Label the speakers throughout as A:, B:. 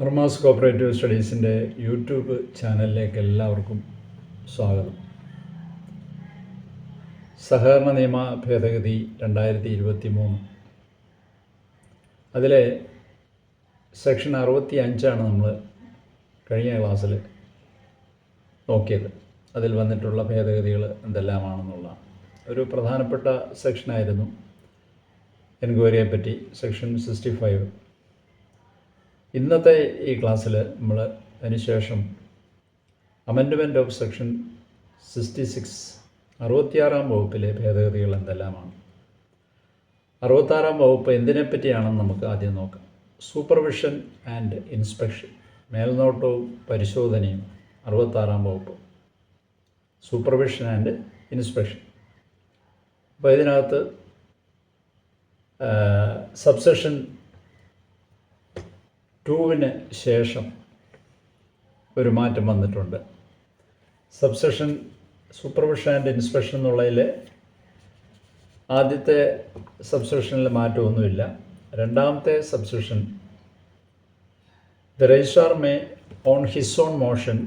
A: Varmas cooperative സ്റ്റഡീസിൻ്റെ YouTube ചാനലിലേക്ക് എല്ലാവർക്കും സ്വാഗതം. സഹകരണ നിയമ ഭേദഗതി 2023 അതിലെ സെക്ഷൻ 65 നമ്മൾ കഴിഞ്ഞ ക്ലാസ്സിൽ നോക്കിയത്. അതിൽ വന്നിട്ടുള്ള ഭേദഗതികൾ എന്തെല്ലാമാണെന്നുള്ള ഒരു പ്രധാനപ്പെട്ട സെക്ഷനായിരുന്നു എൻക്വയറിയെ പറ്റി, സെക്ഷൻ 65. ഇന്നത്തെ ഈ ക്ലാസ്സിൽ നമ്മൾ അതിനുശേഷം അമെൻഡ്മെൻറ്റ് ഓഫ് സെക്ഷൻ 66 66-ാം വകുപ്പിലെ ഭേദഗതികൾ എന്തെല്ലാമാണ്. 66-ാം വകുപ്പ് എന്തിനെപ്പറ്റിയാണെന്ന് നമുക്ക് ആദ്യം നോക്കാം. സൂപ്പർവിഷൻ ആൻഡ് ഇൻസ്പെക്ഷൻ, മേൽനോട്ടവും പരിശോധനയും 66-ാം വകുപ്പ്. Supervision and inspection. അപ്പോൾ ഇതിനകത്ത് സബ്സെഷൻ 2-ന് ശേഷം ഒരു മാറ്റം വന്നിട്ടുണ്ട്. സബ്സെഷൻ സൂപ്പർവിഷൻ ആൻഡ് ഇൻസ്പെക്ഷൻ എന്നുള്ളതിൽ ആദ്യത്തെ സബ്സെഷനിൽ മാറ്റമൊന്നുമില്ല. രണ്ടാമത്തെ subsection, the registrar may on his own motion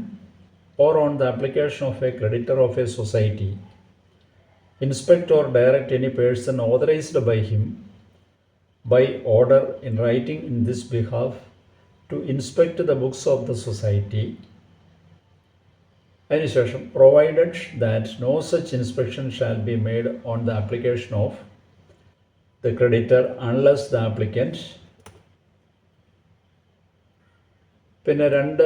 A: or on the application of a creditor of a society inspect or direct any person authorized by him by order in writing in this behalf to inspect the books of the society. അതിനുശേഷം provided that no such inspection shall be made on the application of the creditor unless the applicant. പിന്നെ രണ്ട്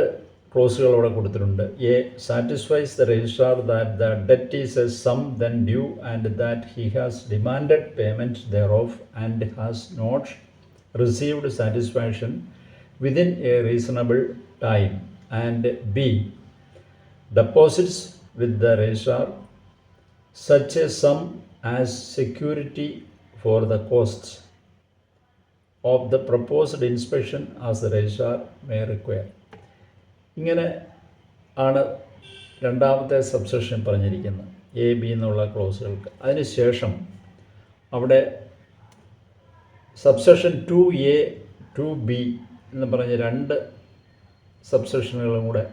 A: ക്ലോസുകൾ അവിടെ കൊടുത്തിട്ടുണ്ട്. A, satisfies the registrar that the debt is a sum then due and that he has demanded payment thereof and has not received satisfaction within a reasonable time. And B, deposits with the registrar such a sum as security for the cost of the proposed inspection as the registrar may require. ഇങ്ങനെ ആണ് രണ്ടാമത്തെ subsection പറഞ്ഞിരിക്കുന്നത്, A, B എന്നുള്ള ക്ലോസുകൾക്ക്. അതിനുശേഷം അവിടെ subsection 2A 2B എന്ന് പറഞ്ഞ് രണ്ട് സബ്സെഷനുകളും കൂടെ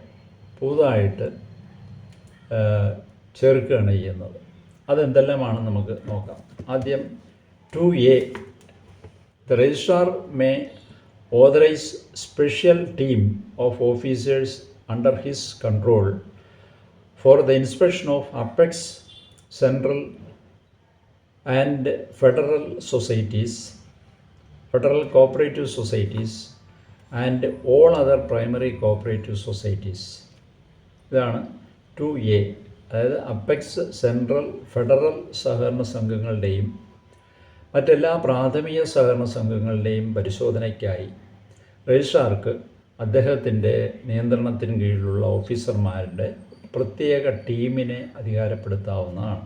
A: പുതുതായിട്ട് ചേർക്കുകയാണ് ചെയ്യുന്നത്. അതെന്തെല്ലാമാണെന്ന് നമുക്ക് നോക്കാം. ആദ്യം 2A, the registrar may authorize special team of officers under his control for the inspection of apex, central and federal societies, federal cooperative societies and all other primary cooperative societies. ഇതാണ് 2A. അതായത് apex, central, federal സഹകരണ സംഘങ്ങളുടെയും മറ്റെല്ലാ പ്രാഥമിക സഹകരണ സംഘങ്ങളുടെയും പരിശോധനയ്ക്കായി രജിസ്ട്രാർക്ക് അദ്ദേഹത്തിൻ്റെ നിയന്ത്രണത്തിന് കീഴിലുള്ള ഓഫീസർമാരുടെ പ്രത്യേക ടീമിനെ അധികാരപ്പെടുത്താവുന്നതാണ്.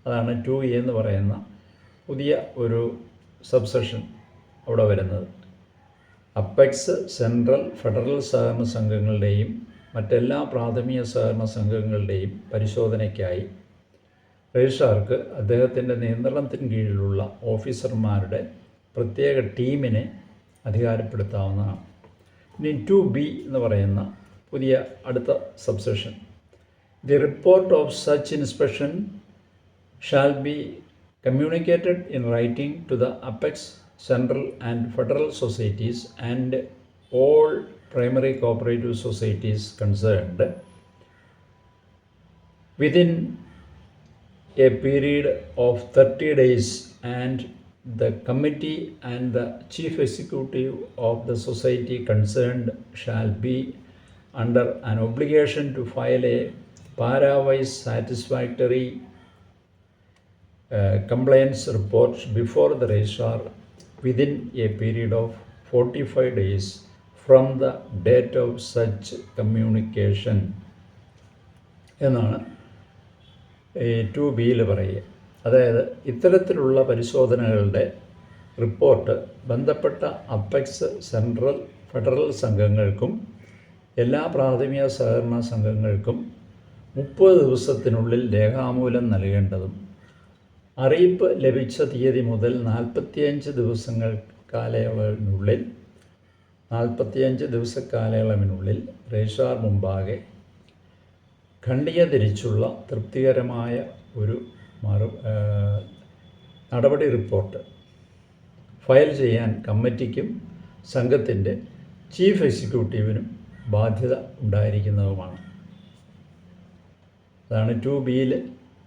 A: അതാണ് 2A എന്ന് പറയുന്ന പുതിയ ഒരു സബ്സെഷൻ അവിടെ വരുന്നത്. അപ്പെക്സ്, സെൻട്രൽ, ഫെഡറൽ സഹകരണ സംഘങ്ങളുടെയും മറ്റെല്ലാ പ്രാഥമിക സഹകരണ സംഘങ്ങളുടെയും പരിശോധനയ്ക്കായി രജിസ്ട്രാർക്ക് അദ്ദേഹത്തിൻ്റെ നിയന്ത്രണത്തിന് കീഴിലുള്ള ഓഫീസർമാരുടെ പ്രത്യേക ടീമിനെ അധികാരപ്പെടുത്താവുന്നതാണ്. ഇനി 2B എന്ന് പറയുന്ന പുതിയ അടുത്ത subsection, the report of such inspection shall be communicated in writing to the apex, central and federal societies and all primary cooperative societies concerned within a period of 30 days, and the committee and the chief executive of the society concerned shall be under an obligation to file a para-wise satisfactory complaints report before the registrar within a period of 45 days from the date of such communication എന്നാണ് 2Bയിൽ പറയുക. അതായത് ഇത്തരത്തിലുള്ള പരിശോധനകളുടെ report ബന്ധപ്പെട്ട apex, central, federal സംഘങ്ങൾക്കും എല്ലാ പ്രാഥമിക സഹകരണ സംഘങ്ങൾക്കും 30 ദിവസത്തിനുള്ളിൽ രേഖാമൂലം നൽകേണ്ടതും അറിയിപ്പ് ലഭിച്ച തീയതി മുതൽ 45 ദിവസങ്ങൾ കാലയളവിനുള്ളിൽ 45 ദിവസക്കാലയളവിനുള്ളിൽ രജിസ്ട്രാർ മുമ്പാകെ ഖണ്ഡിക തിരിച്ചുള്ള തൃപ്തികരമായ ഒരു നടപടി റിപ്പോർട്ട് ഫയൽ ചെയ്യാൻ കമ്മിറ്റിക്കും സംഘത്തിൻ്റെ ചീഫ് എക്സിക്യൂട്ടീവിനും ബാധ്യത ഉണ്ടായിരിക്കുന്നതുമാണ്. അതാണ് 2B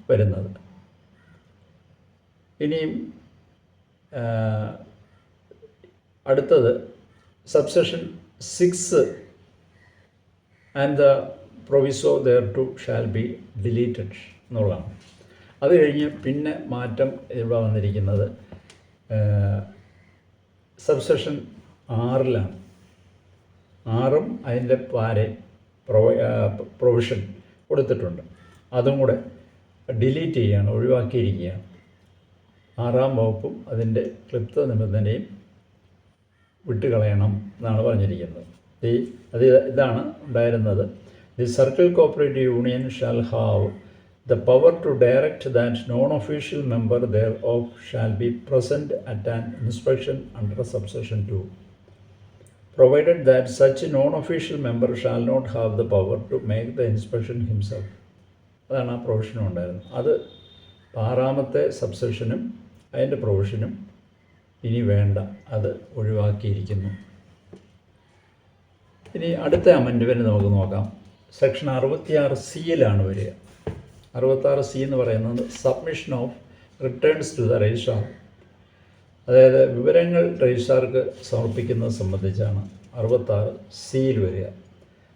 A: വരുന്നത്. ഇനിയും അടുത്തത് subsection 6 and the proviso thereto shall be deleted എന്നുള്ളതാണ്. അത് കഴിഞ്ഞ് പിന്നെ മാറ്റം ഇവിടെ വന്നിരിക്കുന്നത് സബ്സെഷൻ 6-ലാണ്. 6-ഉം അതിൻ്റെ പ്രൊവിഷൻ കൊടുത്തിട്ടുണ്ട്. അതും കൂടെ ഡിലീറ്റ് ചെയ്യുകയാണ്, ഒഴിവാക്കിയിരിക്കുകയാണ്. 6-ാം വകുപ്പും അതിൻ്റെ ക്ലിപ്ത നിബന്ധനയും വിട്ടുകളയണം എന്നാണ് പറഞ്ഞിരിക്കുന്നത്. ഇതാണ് ഉണ്ടായിരുന്നത്. The circle cooperative union shall have the power to direct that non-official member thereof shall be present at an inspection under subsection 2, provided that such non-official member shall not have the power to make the inspection himself. അതാണ് ആ പ്രൊവിഷനും ഉണ്ടായിരുന്നത്. അത് 6-ാമത്തെ സബ്സെഷനും അതിൻ്റെ പ്രൊവിഷനും ഇനി വേണ്ട, അത് ഒഴിവാക്കിയിരിക്കുന്നു. ഇനി അടുത്ത അമെൻഡ്മെൻറ്റ് നമുക്ക് നോക്കാം. സെക്ഷൻ 66C വരിക. 66C എന്ന് പറയുന്നത് submission of returns to the registrar, അതായത് വിവരങ്ങൾ രജിസ്ട്രാർക്ക് സമർപ്പിക്കുന്നത് സംബന്ധിച്ചാണ് 66C വരിക.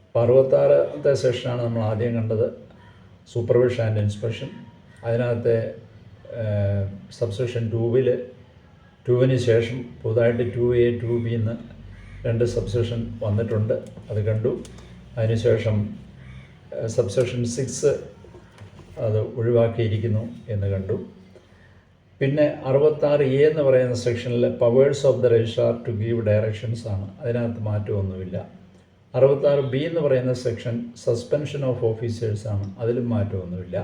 A: അപ്പോൾ 66ാമത്തെ സെക്ഷനാണ് നമ്മൾ ആദ്യം കണ്ടത്, സൂപ്പർവിഷൻ ആൻഡ് ഇൻസ്പെക്ഷൻ. അതിനകത്തെ സബ്സെക്ഷൻ 2-ന് ശേഷം പുതുതായിട്ട് 2A 2B എന്ന് 2 സബ്സെക്ഷൻ വന്നിട്ടുണ്ട്, അത് കണ്ടു. അതിനുശേഷം സബ്സെക്ഷൻ 6 അത് ഒഴിവാക്കിയിരിക്കുന്നു എന്ന് കണ്ടു. പിന്നെ 66A എന്ന് പറയുന്ന സെക്ഷനിൽ powers of the registrar to give directions ആണ്, അതിനകത്ത് മാറ്റമൊന്നുമില്ല. 66B എന്ന് പറയുന്ന സെക്ഷൻ സസ്പെൻഷൻ ഓഫ് ഓഫീസേഴ്സ് ആണ്, അതിലും മാറ്റമൊന്നുമില്ല.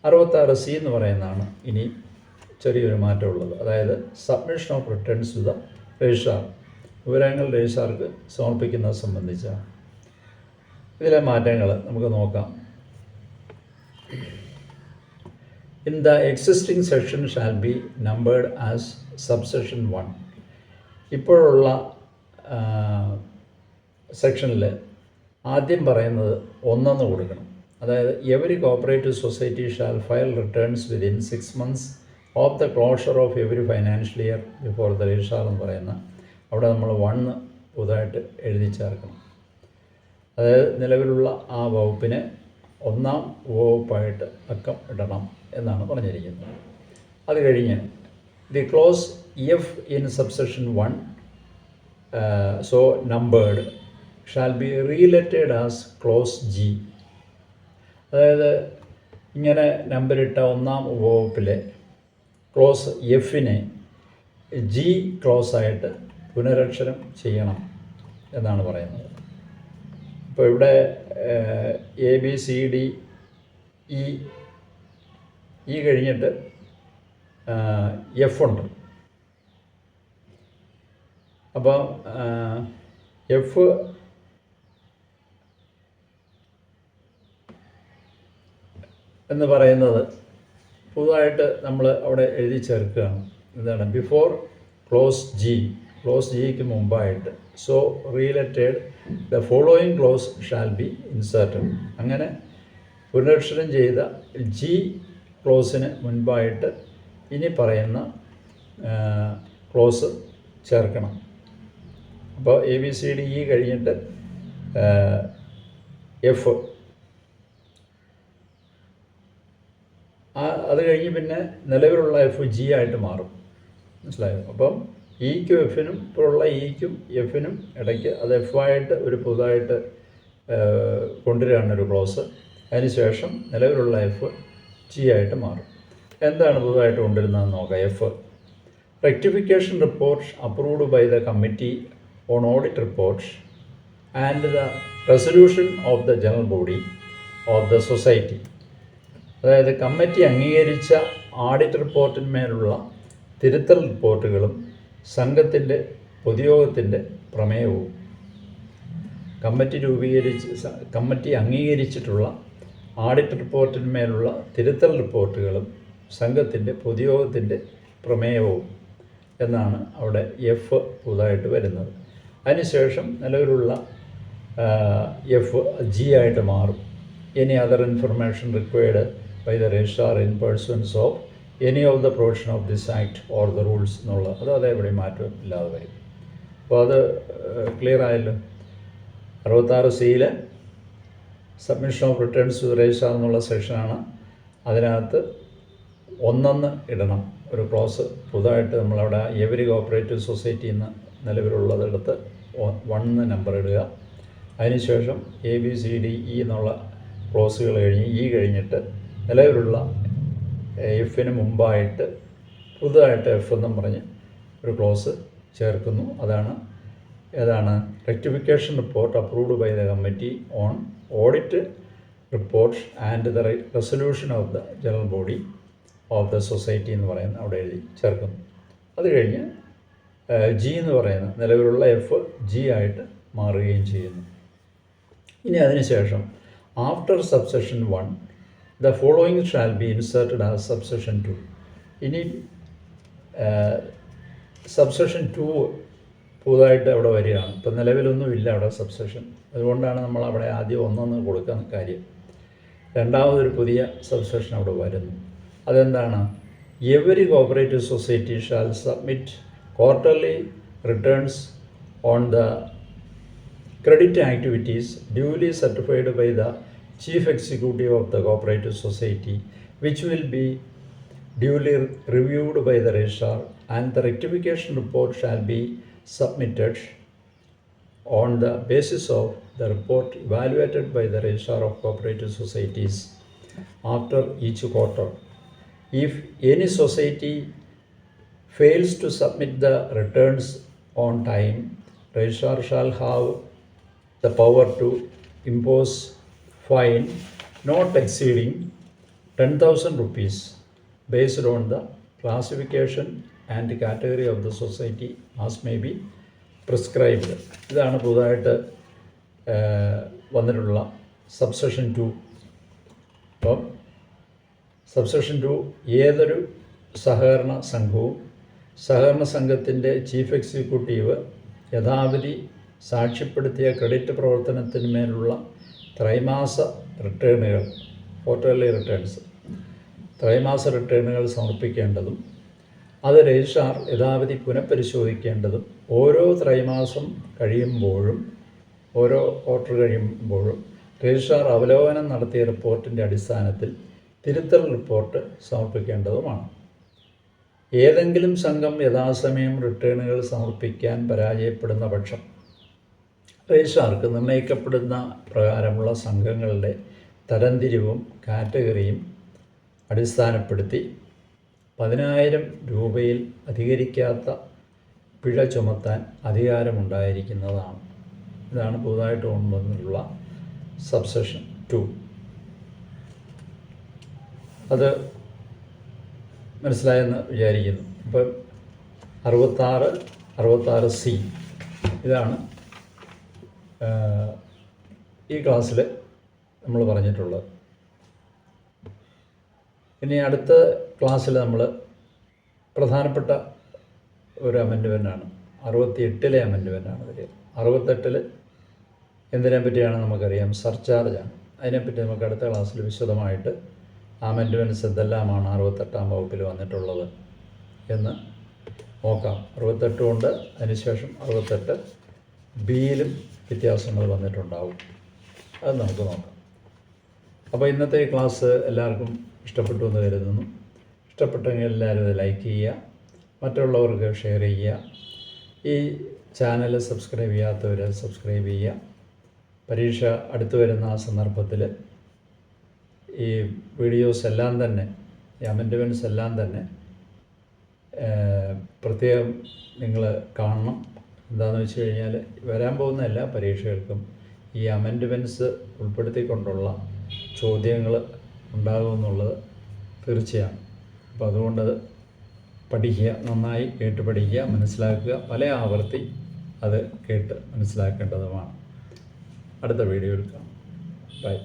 A: 66C എന്ന് പറയുന്നതാണ് ഇനി ചെറിയൊരു മാറ്റമുള്ളത്, അതായത് submission of returns to the registrar, വിവരങ്ങൾ രജിസ്ട്രാർക്ക് സമർപ്പിക്കുന്നത് സംബന്ധിച്ചാണ്. ഇതിലെ മാറ്റങ്ങൾ നമുക്ക് നോക്കാം. In the existing section shall be numbered as subsection 1. ഇപ്പോഴുള്ള സെക്ഷനിൽ ആദ്യം പറയുന്നത് 1 കൊടുക്കണം. അതായത് every cooperative society shall file returns within 6 months of the closure of every financial year before the registrar എന്ന് പറയുന്ന അവിടെ നമ്മൾ 1 പുതുതായിട്ട് എഴുതി ചേർക്കണം. അതായത് നിലവിലുള്ള ആ വകുപ്പിനെ 1-ാം വകുപ്പായിട്ട് അക്കം ഇടണം എന്നാണ് പറഞ്ഞിരിക്കുന്നത്. അത് കഴിഞ്ഞ് the clause F in subsection 1 so numbered shall be relettered as clause G. അതായത് ഇങ്ങനെ നമ്പറിട്ട 1-ാം വകുപ്പിലെ ക്ലോസ് എഫിനെ ജി ക്ലോസായിട്ട് പുനരക്ഷരം ചെയ്യണം എന്നാണ് പറയുന്നത്. ഇപ്പോൾ ഇവിടെ ABCDE കഴിഞ്ഞിട്ട് എഫ് ഉണ്ട്. അപ്പോൾ എഫ് എന്ന് പറയുന്നത് പുതുതായിട്ട് നമ്മൾ അവിടെ എഴുതി ചേർക്കുകയാണ്. എന്താണ്? ബിഫോർ ക്ലോസ് ജിക്ക് മുമ്പായിട്ട് so relettered the following clause shall be inserted. അങ്ങനെ പുനരക്ഷരം ചെയ്ത ജി ക്ലോസിന് മുൻപായിട്ട് ഇനി പറയുന്ന ക്ലോസ് ചേർക്കണം. അപ്പോൾ ABCDE കഴിഞ്ഞിട്ട് എഫ്, അത് കഴിഞ്ഞ് പിന്നെ നിലവിലുള്ള എഫ് ജി ആയിട്ട് മാറും. മനസ്സിലായോ? അപ്പം ഇക്കും എഫിനും ഇപ്പോഴുള്ള ഇക്കും എഫിനും ഇടയ്ക്ക് അത് എഫായിട്ട് ഒരു പുതുതായിട്ട് കൊണ്ടുവരികയാണ് ഒരു ക്ലോസ്. അതിനുശേഷം നിലവിലുള്ള എഫ് ജി ആയിട്ട് മാറും. എന്താണ് പുതുതായിട്ട് കൊണ്ടുവരുന്നതെന്ന് നോക്കാം. F, rectification report approved by the committee on audit report and the resolution of the general body of the society. അതായത് കമ്മിറ്റി അംഗീകരിച്ച ഓഡിറ്റ് റിപ്പോർട്ടിന്മേലുള്ള തിരുത്തൽ റിപ്പോർട്ടുകളും സംഘത്തിൻ്റെ പൊതുയോഗത്തിൻ്റെ പ്രമേയവും കമ്മിറ്റി അംഗീകരിച്ചിട്ടുള്ള ഓഡിറ്റ് റിപ്പോർട്ടിന്മേലുള്ള തിരുത്തൽ റിപ്പോർട്ടുകളും സംഘത്തിൻ്റെ പൊതുയോഗത്തിൻ്റെ പ്രമേയവും എന്നാണ് അവിടെ എഫ് പുതുതായിട്ട് വരുന്നത്. അതിനുശേഷം നിലവിലുള്ള എഫ് ജി ആയിട്ട് മാറും. Any other information required by the registrar in pursuance of any of the provision of this act or the rules എന്നുള്ളത് അത് അതേപടി മാറ്റം ഇല്ലാതെ വരും. അപ്പോൾ അത് ക്ലിയർ ആയല്ലോ. 66C submission of returns to registrar എന്നുള്ള സെക്ഷനാണ്. അതിനകത്ത് 1 ഇടണം. ഒരു ക്ലോസ് പുതുതായിട്ട് നമ്മളവിടെ എവരി കോപ്പറേറ്റീവ് സൊസൈറ്റിയിൽ നിന്ന് നിലവിലുള്ളതെടുത്ത് 1 നമ്പർ ഇടുക. അതിനുശേഷം ABCDE എന്നുള്ള ക്ലോസുകൾ കഴിഞ്ഞിട്ട് നിലവിലുള്ള എഫിന് മുമ്പായിട്ട് പുതുതായിട്ട് എഫ് എന്നും പറഞ്ഞ് ഒരു ക്ലോസ് ചേർക്കുന്നു. ഏതാണ് rectification report approved by the committee on audit report and the resolution of the general body of the society എന്ന് പറയുന്ന അവിടെ എഴുതി ചേർക്കുന്നു. അത് കഴിഞ്ഞ് ജി എന്ന് പറയുന്ന നിലവിലുള്ള എഫ് ജി ആയിട്ട് മാറുകയും ചെയ്യുന്നു. ഇനി അതിനുശേഷം after subsection 1 the following shall be inserted as subsection 2. ഇനി സബ്സെഷൻ 2 പുതുതായിട്ട് അവിടെ വരികയാണ്. ഇപ്പം നിലവിലൊന്നുമില്ല അവിടെ സബ്സെഷൻ. അതുകൊണ്ടാണ് നമ്മൾ അവിടെ ആദ്യം 1 കൊടുക്കാൻ കാര്യം. രണ്ടാമതൊരു പുതിയ സബ്സെഷൻ അവിടെ വരുന്നു. അതെന്താണ്? Every cooperative society shall submit quarterly returns on the credit activities duly certified by the chief executive of the cooperative society, which will be duly reviewed by the registrar, and the rectification report shall be submitted on the basis of the report evaluated by the registrar of cooperative societies after each quarter. If any society fails to submit the returns on time, registrar shall have the power to impose fine not exceeding 10,000 rupees based on the classification and category of the society as may be prescribed. ഇതാണ് പുതുതായിട്ട് വന്നിട്ടുള്ള subsection 2. അപ്പം subsection 2 ഏതൊരു സഹകരണ സംഘത്തിൻ്റെ chief executive യഥാവിധി സാക്ഷ്യപ്പെടുത്തിയ credit പ്രവർത്തനത്തിന്മേലുള്ള ത്രൈമാസ റിട്ടേണുകൾ, quarterly returns, ത്രൈമാസ റിട്ടേണുകൾ സമർപ്പിക്കേണ്ടതും അത് registrar യഥാവിധി പുനഃപരിശോധിക്കേണ്ടതും ഓരോ ത്രൈമാസം കഴിയുമ്പോഴും ഓരോ ക്വാർട്ടർ കഴിയുമ്പോഴും രജിസ്ട്രാർ അവലോകനം നടത്തിയ റിപ്പോർട്ടിൻ്റെ അടിസ്ഥാനത്തിൽ തിരുത്തൽ റിപ്പോർട്ട് സമർപ്പിക്കേണ്ടതുമാണ്. ഏതെങ്കിലും സംഘം യഥാസമയം റിട്ടേണുകൾ സമർപ്പിക്കാൻ പരാജയപ്പെടുന്ന പക്ഷം രജിസ്ട്രാർക്ക് നിർണ്ണയിക്കപ്പെടുന്ന പ്രകാരമുള്ള സംഘങ്ങളുടെ തരംതിരിവും കാറ്റഗറിയും അടിസ്ഥാനപ്പെടുത്തി 10,000 രൂപയിൽ അധികരിക്കാത്ത പിഴ ചുമത്താൻ അധികാരമുണ്ടായിരിക്കുന്നതാണ്. ഇതാണ് പുതുതായിട്ട് കൊണ്ടുവന്നിട്ടുള്ള സബ്സെഷൻ 2. അത് മനസ്സിലായെന്ന് വിചാരിക്കുന്നു. ഇപ്പം 66C ഇതാണ് ഈ ക്ലാസ്സിൽ നമ്മൾ പറഞ്ഞിട്ടുള്ളത്. ഇനി അടുത്ത ക്ലാസ്സിൽ നമ്മൾ പ്രധാനപ്പെട്ട ഒരു അമെൻഡ്മെൻ്റാണ് 68 അമെൻഡ്മെൻ്റാണ് വരിക. 68 എന്തിനെ പറ്റിയാണ് നമുക്കറിയാം, സർചാർജാണ്. അതിനെപ്പറ്റി നമുക്ക് അടുത്ത ക്ലാസ്സിൽ വിശദമായിട്ട് അമെൻഡ്മെൻറ്റ്സ് എന്തെല്ലാമാണ് 68 വകുപ്പിൽ വന്നിട്ടുള്ളത് എന്ന് നോക്കാം. 68 ഉണ്ട്. അതിനുശേഷം 68Bയിലും വ്യത്യാസങ്ങൾ വന്നിട്ടുണ്ടാവും. അത് നമുക്ക് നോക്കാം. അപ്പോൾ ഇന്നത്തെ ക്ലാസ് എല്ലാവർക്കും ഇഷ്ടപ്പെട്ടു എന്ന് കരുതുന്നു. ഇഷ്ടപ്പെട്ടെങ്കിൽ എല്ലാവരും ഇത് ലൈക്ക് ചെയ്യുക, മറ്റുള്ളവർക്ക് ഷെയർ ചെയ്യുക. ഈ ചാനൽ സബ്സ്ക്രൈബ് ചെയ്യാത്തവർ സബ്സ്ക്രൈബ് ചെയ്യുക. പരീക്ഷ അടുത്തു വരുന്ന ആ സന്ദർഭത്തിൽ ഈ വീഡിയോസ് എല്ലാം തന്നെ, ഈ അമെൻഡ്മെൻറ്റ്സ് എല്ലാം തന്നെ പ്രത്യേകം നിങ്ങൾ കാണണം. എന്താണെന്ന് വെച്ച് കഴിഞ്ഞാൽ വരാൻ പോകുന്ന എല്ലാ പരീക്ഷകൾക്കും ഈ അമെൻഡ്മെൻറ്റ്സ് ഉൾപ്പെടുത്തിക്കൊണ്ടുള്ള ചോദ്യങ്ങൾ ഉണ്ടാകുമെന്നുള്ളത് തീർച്ചയാണ്. അപ്പോൾ അതുകൊണ്ട് പഠിക്കുക, നന്നായി കേട്ട് പഠിക്കുക, മനസ്സിലാക്കുക, പല ആവർത്തി അത് കേട്ട് മനസ്സിലാക്കേണ്ടതുമാണ്. അടുത്ത വീഡിയോയിൽ കാണാം. ബൈ.